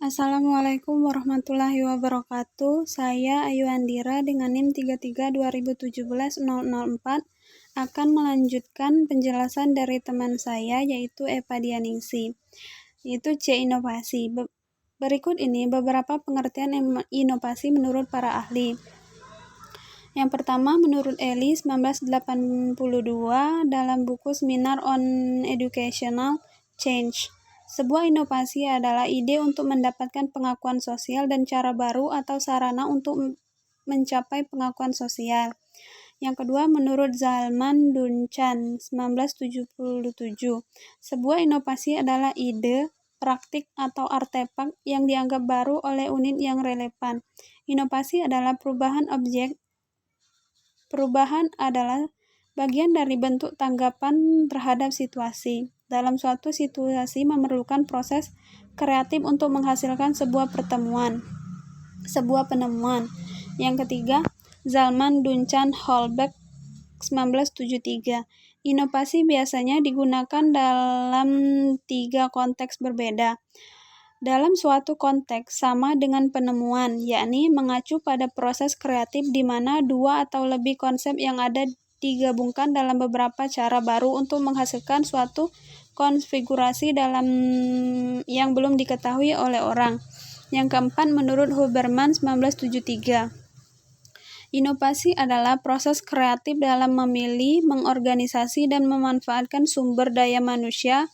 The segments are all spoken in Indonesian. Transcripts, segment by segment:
Assalamualaikum warahmatullahi wabarakatuh. Saya Ayu Andira dengan NIM 3320170004 akan melanjutkan penjelasan dari teman saya yaitu Eva Dianingsi, yaitu C. Inovasi. Berikut ini beberapa pengertian inovasi menurut para ahli. Yang pertama, menurut Eli 1982 dalam buku Seminar on Educational Change, sebuah inovasi adalah ide untuk mendapatkan pengakuan sosial dan cara baru atau sarana untuk mencapai pengakuan sosial. Yang kedua, menurut Zalman Dunchan 1977, sebuah inovasi adalah ide, praktik, atau artefak yang dianggap baru oleh unit yang relevan. Inovasi adalah Perubahan adalah bagian dari bentuk tanggapan terhadap situasi. Dalam suatu situasi memerlukan proses kreatif untuk menghasilkan sebuah penemuan. Yang ketiga, Zalman Dunchan Holbeck 1973. Inovasi biasanya digunakan dalam 3 konteks berbeda. Dalam suatu konteks sama dengan penemuan, yakni mengacu pada proses kreatif di mana 2 atau lebih konsep yang ada digabungkan dalam beberapa cara baru untuk menghasilkan suatu konfigurasi yang belum diketahui oleh orang. Yang keempat, menurut Huberman 1973, inovasi adalah proses kreatif dalam memilih, mengorganisasi, dan memanfaatkan sumber daya manusia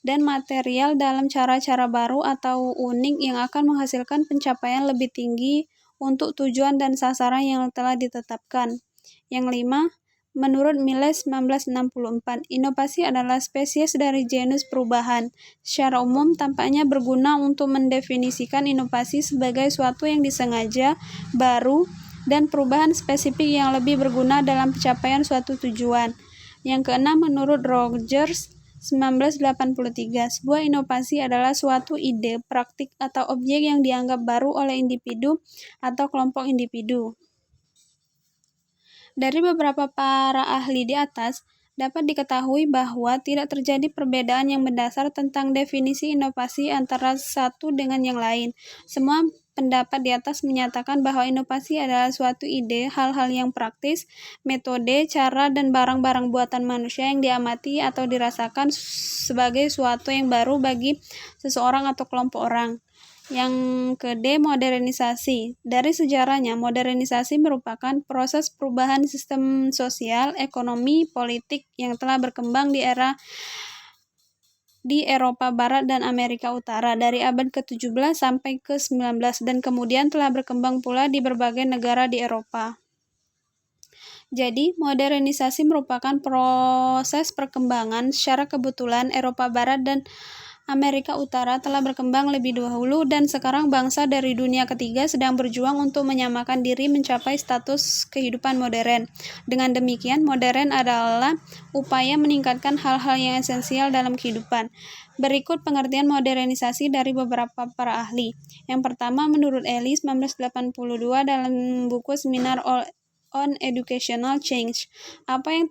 dan material dalam cara-cara baru atau unik yang akan menghasilkan pencapaian lebih tinggi untuk tujuan dan sasaran yang telah ditetapkan. Yang 5, menurut Miles 1964, inovasi adalah spesies dari genus perubahan. Secara umum, tampaknya berguna untuk mendefinisikan inovasi sebagai suatu yang disengaja, baru, dan perubahan spesifik yang lebih berguna dalam pencapaian suatu tujuan. Yang keenam, menurut Rogers 1983, sebuah inovasi adalah suatu ide, praktik, atau objek yang dianggap baru oleh individu atau kelompok individu. Dari beberapa para ahli di atas, dapat diketahui bahwa tidak terjadi perbedaan yang mendasar tentang definisi inovasi antara satu dengan yang lain. Semua pendapat di atas menyatakan bahwa inovasi adalah suatu ide, hal-hal yang praktis, metode, cara, dan barang-barang buatan manusia yang diamati atau dirasakan sebagai suatu yang baru bagi seseorang atau kelompok orang. Yang kedua, modernisasi. Dari sejarahnya, modernisasi merupakan proses perubahan sistem sosial, ekonomi, politik yang telah berkembang di Eropa Barat dan Amerika Utara dari abad ke-17 sampai ke-19 dan kemudian telah berkembang pula di berbagai negara di Eropa. Jadi, modernisasi merupakan proses perkembangan secara kebetulan Eropa Barat dan Amerika Utara telah berkembang lebih dahulu dan sekarang bangsa dari dunia ketiga sedang berjuang untuk menyamakan diri mencapai status kehidupan modern. Dengan demikian, modern adalah upaya meningkatkan hal-hal yang esensial dalam kehidupan. Berikut pengertian modernisasi dari beberapa para ahli. Yang pertama, menurut Eli 1982 dalam buku Seminar on Educational Change, apa yang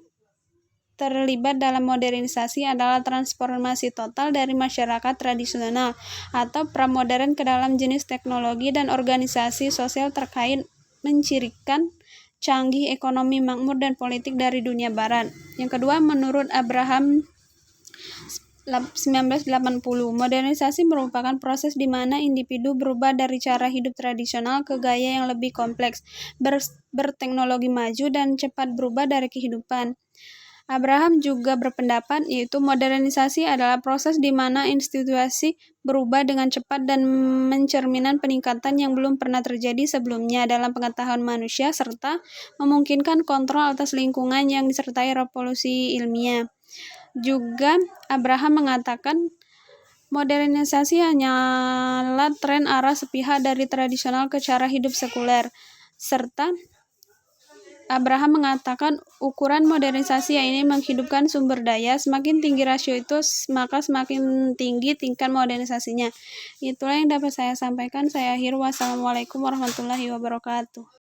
terlibat dalam modernisasi adalah transformasi total dari masyarakat tradisional atau pramodern ke dalam jenis teknologi dan organisasi sosial terkait mencirikan canggih ekonomi makmur dan politik dari dunia barat. Yang kedua, menurut Abraham 1980, modernisasi merupakan proses di mana individu berubah dari cara hidup tradisional ke gaya yang lebih kompleks, berteknologi maju, dan cepat berubah dari kehidupan. Abraham juga berpendapat yaitu modernisasi adalah proses di mana institusi berubah dengan cepat dan mencerminkan peningkatan yang belum pernah terjadi sebelumnya dalam pengetahuan manusia serta memungkinkan kontrol atas lingkungan yang disertai revolusi ilmiah. Juga Abraham mengatakan modernisasi hanyalah tren arah sepihak dari tradisional ke cara hidup sekuler, serta Abraham mengatakan ukuran modernisasi yang ini menghidupkan sumber daya, semakin tinggi rasio itu, maka semakin tinggi tingkat modernisasinya. Itulah yang dapat saya sampaikan. Saya akhiri. Wassalamualaikum warahmatullahi wabarakatuh.